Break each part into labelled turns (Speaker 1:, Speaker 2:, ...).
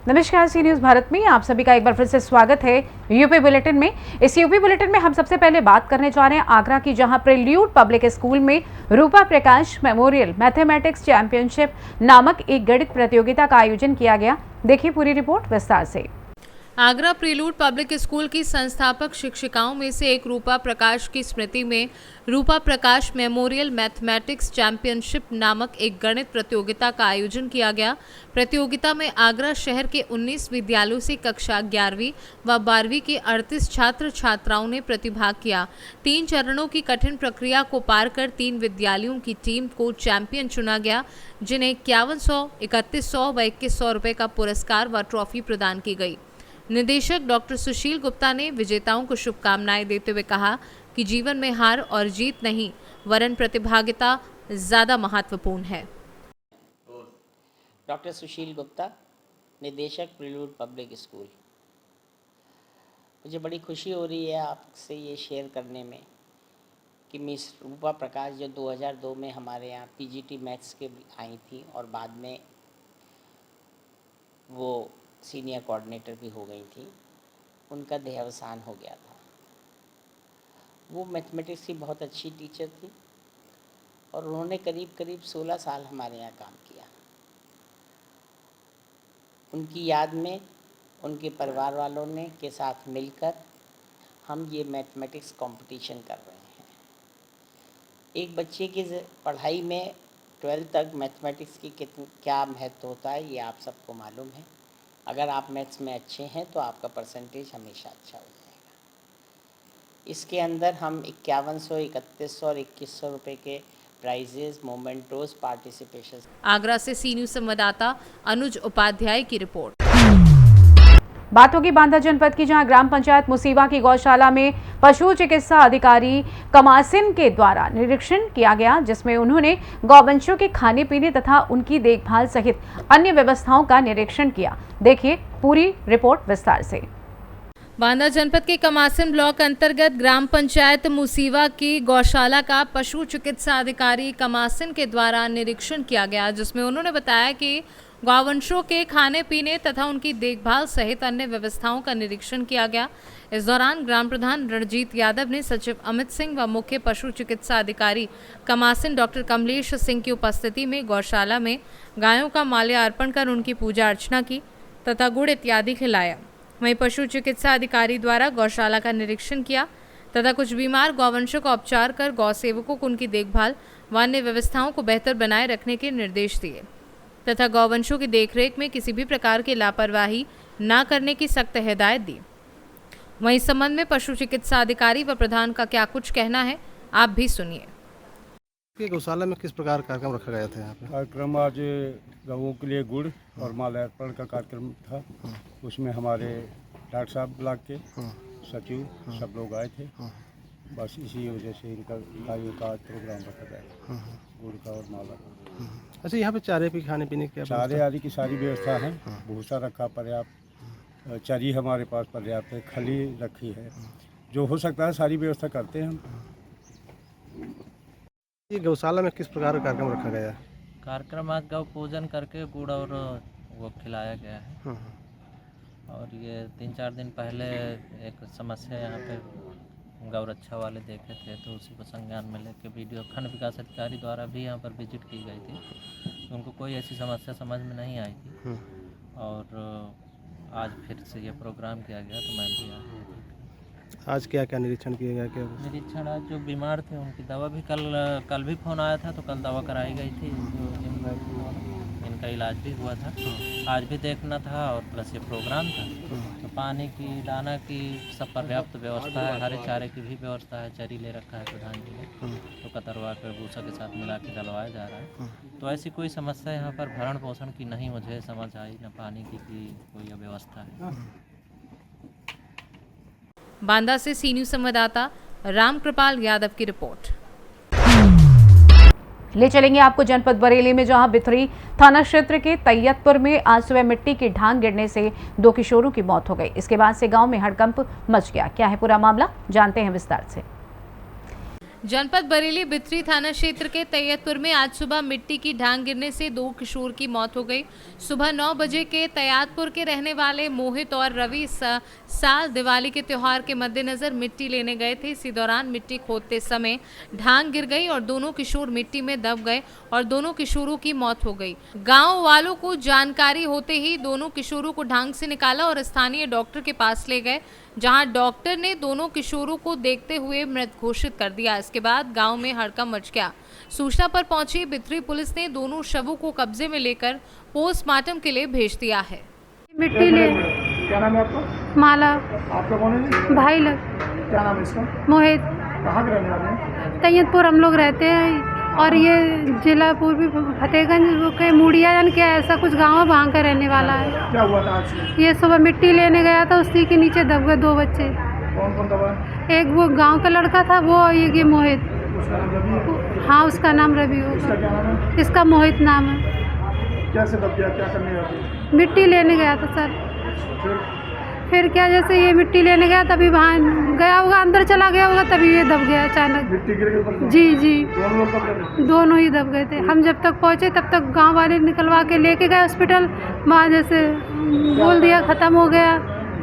Speaker 1: नमस्कार, सी न्यूज़ भारत में आप सभी का एक बार फिर से स्वागत है यूपी बुलेटिन में। इस यूपी बुलेटिन में हम सबसे पहले बात करने जा रहे हैं आगरा की, जहां प्रिल्यूड पब्लिक स्कूल में रूपा प्रकाश मेमोरियल मैथमेटिक्स चैंपियनशिप नामक एक गणित प्रतियोगिता का आयोजन किया गया। देखिए पूरी रिपोर्ट विस्तार से।
Speaker 2: आगरा प्रिल्यूड पब्लिक स्कूल की संस्थापक शिक्षिकाओं में से एक रूपा प्रकाश की स्मृति में रूपा प्रकाश मेमोरियल मैथमेटिक्स चैंपियनशिप नामक एक गणित प्रतियोगिता का आयोजन किया गया। प्रतियोगिता में आगरा शहर के 19 विद्यालयों से कक्षा 11वीं व 12वीं के 38 छात्र छात्राओं ने प्रतिभाग किया। 3 चरणों की कठिन प्रक्रिया को पार कर 3 विद्यालयों की टीम को चैंपियन चुना गया, जिन्हें 5100, 3100 व 2100 रुपये का पुरस्कार व ट्रॉफी प्रदान की गई। निदेशक डॉक्टर सुशील गुप्ता ने विजेताओं को शुभकामनाएं देते हुए कहा कि जीवन में हार और जीत नहीं, वरन प्रतिभागिता ज़्यादा महत्वपूर्ण है।
Speaker 3: डॉक्टर सुशील गुप्ता, निदेशक प्रिल्यूड पब्लिक स्कूल। मुझे बड़ी खुशी हो रही है आपसे ये शेयर करने में कि मिस रूपा प्रकाश जो 2002 में हमारे यहाँ पीजीटी मैथ्स के आई थी और बाद में वो सीनियर कोऑर्डिनेटर भी हो गई थी, उनका देहावसान हो गया था। वो मैथमेटिक्स की बहुत अच्छी टीचर थी और उन्होंने करीब करीब 16 साल हमारे यहाँ काम किया। उनकी याद में उनके परिवार वालों ने के साथ मिलकर हम ये मैथमेटिक्स कंपटीशन कर रहे हैं। एक बच्चे की पढ़ाई में 12th तक मैथमेटिक्स की क्या महत्व होता है ये आप सबको मालूम है। अगर आप मैथ्स में अच्छे हैं तो आपका परसेंटेज हमेशा अच्छा हो जाएगा। इसके अंदर हम 5100, 3100 और 2100 रुपये के प्राइजेस, मोमेंटोस, पार्टिसिपेशन।
Speaker 2: आगरा से सी न्यूज़ संवाददाता अनुज उपाध्याय की रिपोर्ट।
Speaker 1: बात होगी बांदा जनपद की, जहां ग्राम पंचायत मुसीवा की गौशाला में पशु चिकित्सा अधिकारी कमासिन के द्वारा निरीक्षण किया गया, जिसमें उन्होंने गौवंशों के खाने पीने तथा उनकी देखभाल सहित अन्य व्यवस्थाओं का निरीक्षण किया। देखिए पूरी रिपोर्ट विस्तार से।
Speaker 2: बांदा जनपद के कमासिन ब्लॉक अंतर्गत ग्राम पंचायत मुसीवा की गौशाला का पशु चिकित्सा अधिकारी कमासिन के द्वारा निरीक्षण किया गया, जिसमें उन्होंने बताया कि गौवंशों के खाने पीने तथा उनकी देखभाल सहित अन्य व्यवस्थाओं का निरीक्षण किया गया। इस दौरान ग्राम प्रधान रणजीत यादव ने सचिव अमित सिंह व मुख्य पशु चिकित्सा अधिकारी कमासिन डॉक्टर कमलेश सिंह की उपस्थिति में गौशाला में गायों का माल्यार्पण कर उनकी पूजा अर्चना की तथा गुड़ इत्यादि खिलाया। वहीं पशु चिकित्सा अधिकारी द्वारा गौशाला का निरीक्षण किया तथा कुछ बीमार गौवंशों का उपचार कर गौ सेवकों को उनकी देखभाल व अन्य व्यवस्थाओं को बेहतर बनाए रखने के निर्देश दिए तथा गौवंशों की देखरेख में किसी भी प्रकार की लापरवाही न करने की सख्त हिदायत दी। वहीं इस संबंध में पशु चिकित्सा अधिकारी व प्रधान का क्या कुछ कहना है, आप भी सुनिए।
Speaker 4: गौशाला में किस प्रकार कार्यक्रम रखा गया था? यहाँ पे
Speaker 5: कार्यक्रम आज गौों के लिए गुड़ और माल्यार्पण का कार्यक्रम था। उसमें हमारे डॉक्टर साहब ब्लॉक के सचिव सब लोग आए थे। बस इसी वजह से इनका गायों का प्रोग्राम रखा गया, गुड़ का और माल्यार्पण।
Speaker 4: अच्छा, यहाँ पे चारे पे खाने पीने की
Speaker 5: चारे आदि की सारी व्यवस्था है। भूसा रखा पर्याप्त, चरी हमारे पास पर्याप्त है, खली रखी है, जो हो सकता है सारी व्यवस्था करते हैं हम।
Speaker 4: ये गौशाला में किस प्रकार का कार्यक्रम रखा गया?
Speaker 6: कार्यक्रम आज गौ पूजन करके गुड़ और वो खिलाया गया है। और ये 3-4 दिन पहले एक समस्या यहाँ पे गौरक्षा वाले देखे थे, तो उसी को संज्ञान में लेके वीडियो खंड विकास अधिकारी द्वारा भी यहाँ पर विजिट की गई थी। उनको कोई ऐसी समस्या समझ में नहीं आई थी और आज फिर से ये प्रोग्राम किया गया, तो मैं भी आ गया।
Speaker 4: आज क्या क्या निरीक्षण किया गया? क्या
Speaker 6: निरीक्षण आज जो बीमार थे उनकी दवा भी कल भी फ़ोन आया था, तो कल दवा कराई गई थी, इनका इलाज भी हुआ था। आज भी देखना था और प्लस ये प्रोग्राम था, तो पानी की, दाना की सब पर्याप्त व्यवस्था है। हरे चारे की भी व्यवस्था है, चरी ले रखा है प्रधान जी ने, तो कतरवा कर भूसा के साथ मिला के डलवाया जा रहा है। तो ऐसी कोई समस्या यहाँ पर भरण पोषण की नहीं मुझे समझ आई, न पानी की कोई व्यवस्था है।
Speaker 2: बांदा से सी न्यूज़ संवाददाता राम कृपाल यादव की रिपोर्ट।
Speaker 1: ले चलेंगे आपको जनपद बरेली में, जहां बिथरी थाना क्षेत्र के तैयतपुर में आज सुबह मिट्टी की ढांग गिरने से 2 किशोरों की मौत हो गई। इसके बाद से गांव में हड़कंप मच गया। क्या है पूरा मामला, जानते हैं विस्तार से।
Speaker 2: जनपद बरेली बिथरी थाना क्षेत्र के तैयतपुर में आज सुबह मिट्टी की ढांग गिरने से 2 किशोर की मौत हो गई। सुबह 9 बजे के तैयतपुर के रहने वाले मोहित और रवि साल दिवाली के त्योहार के मद्देनजर मिट्टी लेने गए थे। इसी दौरान मिट्टी खोदते समय ढांग गिर गई और दोनों किशोर मिट्टी में दब गए और दोनों किशोरों की मौत हो गई। गांव वालों को जानकारी होते ही दोनों किशोरों को ढांग से निकाला और स्थानीय डॉक्टर के पास ले गए, जहां डॉक्टर ने दोनों किशोरों को देखते हुए मृत घोषित कर दिया। इसके बाद गांव में हड़कंप मच गया। सूचना पर पहुंची बिथरी पुलिस ने दोनों शवों को कब्जे में लेकर पोस्टमार्टम के लिए भेज दिया है।
Speaker 7: मिट्टी ले।
Speaker 8: क्या नाम है आपका?
Speaker 7: माला।
Speaker 8: आपका कौन है?
Speaker 7: भाई लग।
Speaker 8: क्या नाम है इसका?
Speaker 7: मोहित।
Speaker 8: कहाँ के रहने वाले हैं?
Speaker 7: तैयतपुर हम लोग रहते हैं और ये जिला पूर्वी फतेहगंज के मुड़िया जान क्या ऐसा कुछ गाँव है, वहाँ का रहने वाला है।
Speaker 8: क्या हुआ था आज?
Speaker 7: ये सुबह मिट्टी लेने गया था, उसी के नीचे दब गए 2 बच्चे।
Speaker 8: कौन कौन दबा?
Speaker 7: एक वो गांव का लड़का था, वो ये मोहित।
Speaker 8: उसका नाम रवि है?
Speaker 7: हाँ, उसका नाम रवि
Speaker 8: इसका
Speaker 7: होगा।
Speaker 8: क्या नाम है?
Speaker 7: इसका मोहित नाम है।
Speaker 8: कैसे दब गया? क्या करने गया था?
Speaker 7: मिट्टी लेने गया था सर। फिर क्या, जैसे ये मिट्टी लेने गया तभी वहाँ गया होगा, अंदर चला गया होगा, तभी ये दब गया अचानक।
Speaker 8: मिट्टी गिर गई?
Speaker 7: जी जी,
Speaker 8: दोनों लोग दब गए?
Speaker 7: दोनों ही दब गए थे। हम जब तक पहुँचे तब तक गांव वाले निकलवा के लेके गए हॉस्पिटल। वहाँ जैसे बोल दिया ख़त्म हो गया,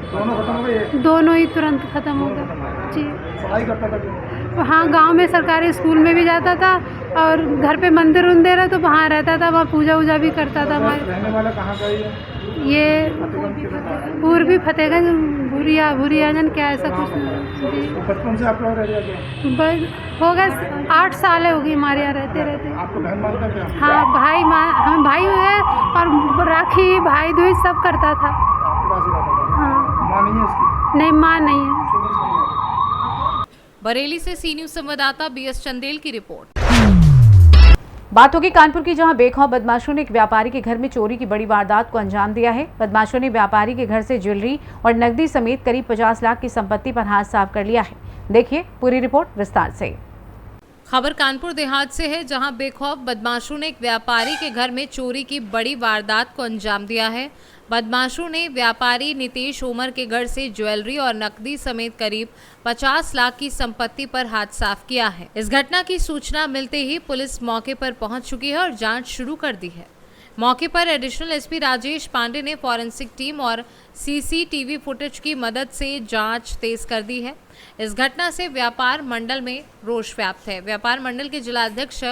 Speaker 8: दोनों खत्म हो गए?
Speaker 7: दोनों ही तुरंत ख़त्म हो गए। जी,
Speaker 8: पढ़ाई करता था?
Speaker 7: हाँ, गांव में सरकारी स्कूल में भी जाता था और घर पे मंदिर उंदिर है तो वहाँ रहता था, वहाँ पूजा वूजा भी करता था।
Speaker 8: रहने वाला कहाँ का है?
Speaker 7: ये पूर्वी फतेहगंज भूरिया जन क्या ऐसा कुछ। जी,
Speaker 8: बचपन से आप लोग रह गए?
Speaker 7: हो गए 8 साल होगी हमारे यहाँ रहते रहते।
Speaker 8: आपको बहन मानता क्या?
Speaker 7: हाँ, हम भाई है और राखी भाई दूज सब करता था।
Speaker 8: आपके पास ही रहता था?
Speaker 7: हाँ।
Speaker 8: माँ नहीं है इसकी?
Speaker 7: नहीं, माँ नहीं है।
Speaker 2: बरेली से सी न्यूज संवाददाता BS चंदेल की रिपोर्ट।
Speaker 1: बात होगी कानपुर की, जहां बेखौफ बदमाशों ने एक व्यापारी के घर में चोरी की बड़ी वारदात को अंजाम दिया है। बदमाशों ने व्यापारी के घर से ज्वेलरी और नकदी समेत करीब 50 लाख की संपत्ति पर हाथ साफ कर लिया है। देखिए पूरी रिपोर्ट विस्तार से।
Speaker 2: खबर कानपुर देहात से है, जहां बेखौफ बदमाशों ने एक व्यापारी के घर में चोरी की बड़ी वारदात को अंजाम दिया है। बदमाशों ने व्यापारी नितेश उमर के घर से ज्वेलरी और नकदी समेत करीब 50 लाख की संपत्ति पर हाथ साफ किया है। इस घटना की सूचना मिलते ही पुलिस मौके पर पहुंच चुकी है और जांच शुरू कर दी है। मौके पर एडिशनल एसपी राजेश पांडे ने फॉरेंसिक टीम और सीसीटीवी फुटेज की मदद से जांच तेज कर दी है। इस घटना से व्यापार मंडल में रोष व्याप्त है। व्यापार मंडल के जिलाध्यक्ष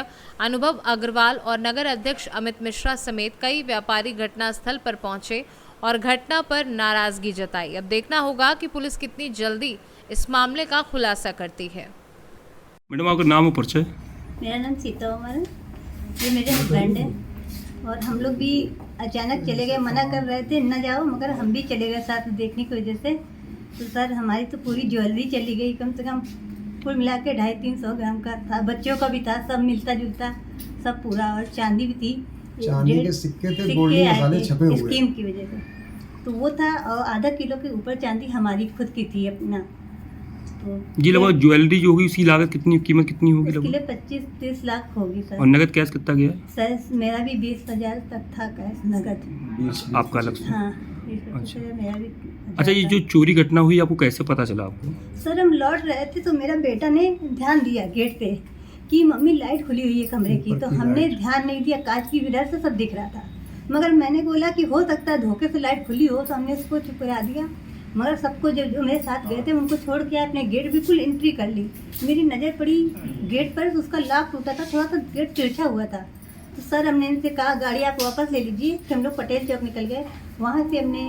Speaker 2: अनुभव अग्रवाल और नगर अध्यक्ष अमित मिश्रा समेत कई व्यापारी घटनास्थल पर पहुंचे और घटना पर नाराजगी जताई। अब देखना होगा कि पुलिस कितनी जल्दी इस मामले का खुलासा करती है।
Speaker 9: मैडम, आपका नाम और परिचय?
Speaker 10: मेरा नाम सीता उमर है, ये मेरे हस्बैंड है और हम लोग भी अचानक चले गए, मना कर रहे थे न जाओ, मगर हम भी चले गए साथ देखने की वजह से। तो सर हमारी तो पूरी ज्वेलरी चली गई, कम से कम कुल मिला के 250-300 ग्राम का था, बच्चों का भी था, सब मिलता जुलता सब पूरा, और चांदी भी थी।
Speaker 11: चांदी के सिक्के थे, गोल्ड मसाले छपे हुए
Speaker 10: स्कीम की वजह से तो वो था, और आधा किलो के ऊपर चांदी हमारी खुद की थी अपना। तो
Speaker 9: जी, लगभग ज्वेलरी जो होगी उसकी लागत कितनी, कीमत कितनी होगी?
Speaker 10: इसके लिए
Speaker 9: लगभग
Speaker 10: 25-30 लाख होगी सर।
Speaker 9: और नगद कैश कितना गया?
Speaker 10: सर मेरा भी 20,000 तक था कैश नगद।
Speaker 9: आपका अलग से?
Speaker 10: हाँ,
Speaker 9: अच्छा।
Speaker 10: मेरा भी।
Speaker 9: अच्छा, ये जो चोरी घटना हुई आपको कैसे पता चला? आपको?
Speaker 10: सर हम लौट रहे थे तो मेरा बेटा ने ध्यान दिया गेट पे कि मम्मी लाइट खुली हुई है कमरे की, तो हमने ध्यान नहीं दिया, कांच की वजह से सब दिख रहा था, मगर मैंने बोला कि हो सकता है धोखे से लाइट खुली हो, तो हमने इसको चुप करा दिया। मगर सबको जो मेरे साथ गए थे उनको छोड़ के अपने गेट बिल्कुल एंट्री कर ली। मेरी नज़र पड़ी गेट पर, तो उसका लॉक टूटा था, थोड़ा सा गेट तिरछा हुआ था। तो सर हमने इनसे कहा गाड़ी आप वापस ले लीजिए। फिर हम लोग पटेल चौक निकल गए, वहाँ से हमने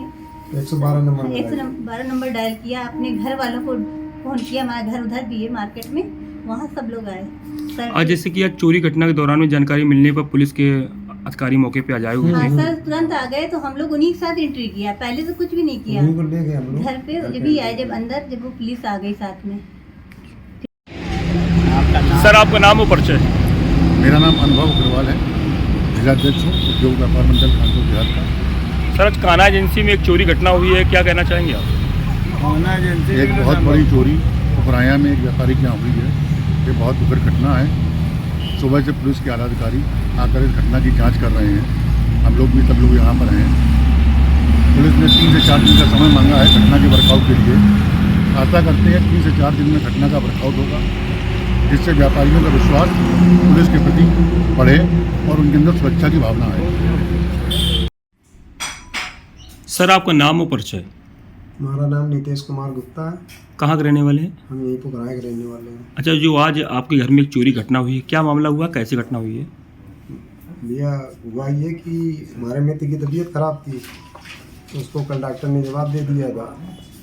Speaker 10: 112 नंबर डायल किया, अपने घर वालों को फ़ोन किया, हमारा घर उधर भी है मार्केट में, वहाँ सब लोग आए। सर
Speaker 9: आज जैसे कि आज चोरी घटना के दौरान में जानकारी मिलने पर पुलिस के अधिकारी मौके पे आ जाए हुए
Speaker 10: हाँ
Speaker 9: थे।
Speaker 10: सर, तुरंत आ गए, तो हम लोग उन्हीं के साथ एंट्री किया, पहले तो कुछ भी नहीं किया। घर पे जब भी आए, जब वो पुलिस आ गई साथ में।
Speaker 9: सर आपका नाम और परिचय?
Speaker 11: मेरा नाम अनुभव अग्रवाल है, जिलाध्यक्ष हूँ उद्योग व्यापार मंडल कानपुर देहात का।
Speaker 9: सर, आज कान्हा एजेंसी में एक चोरी घटना हुई है, क्या कहना चाहेंगे आप?
Speaker 8: कान्हा एजेंसी
Speaker 11: एक बहुत बड़ी चोरी उपराया में एक व्यापारी की यहाँ हुई है। ये बहुत दुखद घटना है। सुबह से पुलिस के आला अधिकारी आकर इस घटना की जांच कर रहे हैं। हम लोग भी सब लोग यहाँ पर हैं। पुलिस ने 3 से 4 दिन का समय मांगा है घटना के वर्कआउट के लिए। आशा करते हैं 3 से 4 दिन में घटना का वर्कआउट होगा, जिससे व्यापारियों का विश्वास पुलिस के प्रति बढ़े और उनके अंदर सुरक्षा की भावना आए।
Speaker 9: सर, आपका नाम और परिचय?
Speaker 8: हमारा नाम नितेश कुमार गुप्ता है।
Speaker 9: कहाँ के रहने वाले हैं?
Speaker 8: हम यहीं पुखराए के रहने वाले हैं।
Speaker 9: अच्छा, जो आज आपके घर में एक चोरी घटना हुई है, क्या मामला हुआ, कैसे घटना हुई है?
Speaker 8: भैया हुआ ये कि हमारे मित्र की तबीयत खराब थी, तो उसको कल डॉक्टर ने जवाब दे दिया था।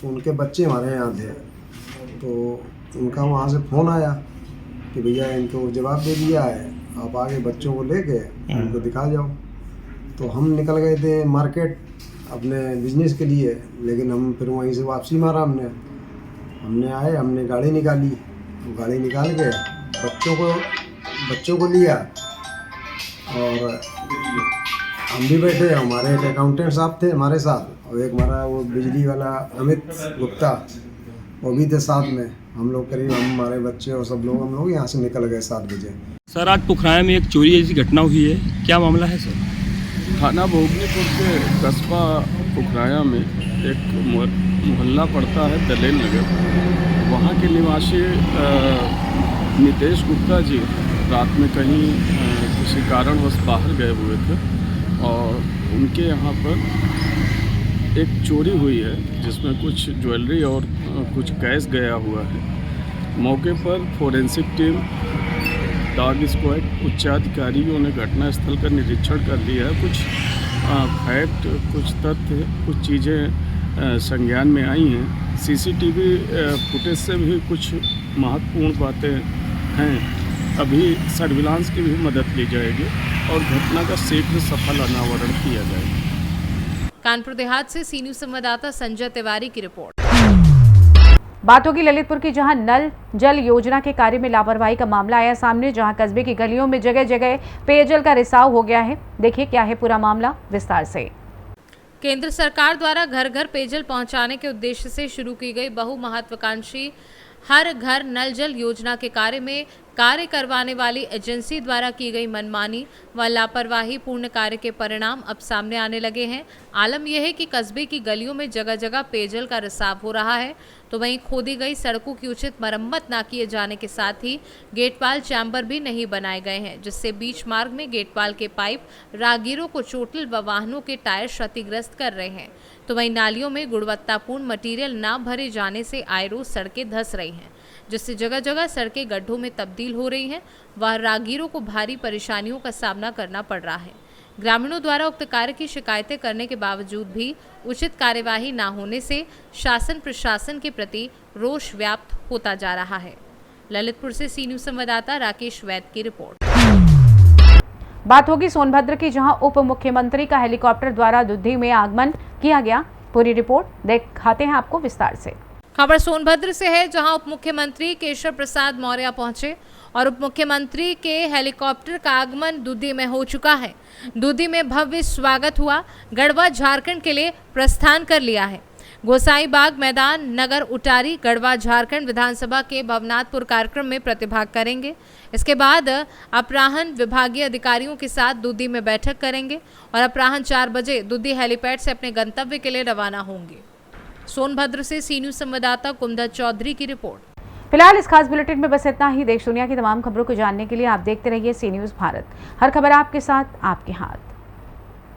Speaker 8: तो उनके बच्चे हमारे यहाँ थे, तो उनका वहाँ से फ़ोन आया कि भैया इनको जवाब दे दिया है, आप आगे बच्चों को लेके उनको दिखा जाओ। तो हम निकल गए थे मार्केट अपने बिजनेस के लिए, लेकिन हम फिर वहीं से वापसी मारा हमने गाड़ी निकाली। गाड़ी निकाल के बच्चों को लिया और हम भी बैठे। हमारे एक अकाउंटेंट साहब थे हमारे साथ, और एक हमारा वो बिजली वाला अमित गुप्ता वो भी थे साथ में। हम लोग करीब हमारे बच्चे और सब लोग हम लोग यहाँ से निकल गए 7 बजे।
Speaker 9: सर, आज पुखराया में एक चोरी जैसी घटना हुई है, क्या मामला है सर?
Speaker 12: थाना भोगनीपुर के कस्बा पुखराया में एक मोहल्ला पड़ता है दलेल नगर। वहाँ के निवासी नितेश गुप्ता जी रात में कहीं किसी कारणवश बाहर गए हुए थे और उनके यहाँ पर एक चोरी हुई है, जिसमें कुछ ज्वेलरी और कुछ कैश गया हुआ है। मौके पर फोरेंसिक टीम, डॉग स्क्वाड, उच्चाधिकारियों ने घटनास्थल का निरीक्षण कर लिया है। कुछ फैक्ट, कुछ तथ्य, कुछ चीज़ें संज्ञान में आई हैं। सीसीटीवी फुटेज से भी कुछ महत्वपूर्ण बातें हैं। अभी सर्विलांस की भी मदद ली जाएगी और घटना का शीघ्र सफल अनावरण किया जाएगा।
Speaker 2: कानपुर देहात से सी न्यूज़ संवाददाता संजय तिवारी की रिपोर्ट।
Speaker 1: बात होगी ललितपुर की, जहां नल जल योजना के कार्य में लापरवाही का मामला आया सामने, जहां कस्बे की गलियों में जगह जगह पेयजल का रिसाव हो गया है। देखिए क्या है पूरा मामला विस्तार से।
Speaker 2: केंद्र सरकार द्वारा घर घर पेयजल पहुंचाने के उद्देश्य से शुरू की गई बहुमहत्वाकांक्षी हर घर नल जल योजना के कार्य में कार्य करवाने वाली एजेंसी द्वारा की गई मनमानी व लापरवाही पूर्ण कार्य के परिणाम अब सामने आने लगे हैं। आलम यह है कि कस्बे की गलियों में जगह जगह पेयजल का रिसाव हो रहा है, तो वहीं खोदी गई सड़कों की उचित मरम्मत न किए जाने के साथ ही गेटपाल चैम्बर भी नहीं बनाए गए हैं, जिससे बीच मार्ग में गेटपाल के पाइप राहगीरों को चोटिल व वाहनों के टायर क्षतिग्रस्त कर रहे हैं। तो वहीं नालियों में गुणवत्तापूर्ण मटेरियल न भरे जाने से आए रोज सड़कें धंस रही हैं, जिससे जगह जगह सड़कें गड्ढों में तब्दील हो रही हैं व राहगीरों को भारी परेशानियों का सामना करना पड़ रहा है। ग्रामीणों द्वारा उक्त कार्य की शिकायतें करने के बावजूद भी उचित कार्यवाही न होने से शासन प्रशासन के प्रति रोष व्याप्त होता जा रहा है। ललितपुर से सी न्यूज़ संवाददाता राकेश वैद की रिपोर्ट।
Speaker 1: बात होगी सोनभद्र की, जहां उप मुख्यमंत्री का हेलीकॉप्टर द्वारा दुद्धी में आगमन किया गया। पूरी रिपोर्ट दिखाते हैं आपको विस्तार से।
Speaker 2: खबर सोनभद्र से है, जहां उप मुख्यमंत्री केशव प्रसाद मौर्य पहुंचे और उप मुख्यमंत्री के हेलीकॉप्टर का आगमन दुद्धी में हो चुका है। दुद्धी में भव्य स्वागत हुआ। गढ़वा झारखंड के लिए प्रस्थान कर लिया है। गोसाईबाग मैदान नगर उटारी गढ़वा झारखंड विधानसभा के भवनाथपुर कार्यक्रम में प्रतिभाग करेंगे। इसके बाद अपराह्न विभागीय अधिकारियों के साथ दुद्धी में बैठक करेंगे और अपराह्न 4 बजे दुद्धी हेलीपैड से अपने गंतव्य के लिए रवाना होंगे। सोनभद्र से सी न्यूज़ संवाददाता कुमधा चौधरी की रिपोर्ट।
Speaker 1: फिलहाल इस खास बुलेटिन में बस इतना ही। देश दुनिया की तमाम खबरों को जानने के लिए आप देखते रहिए सी न्यूज़ भारत। हर खबर आपके साथ, आपके हाथ।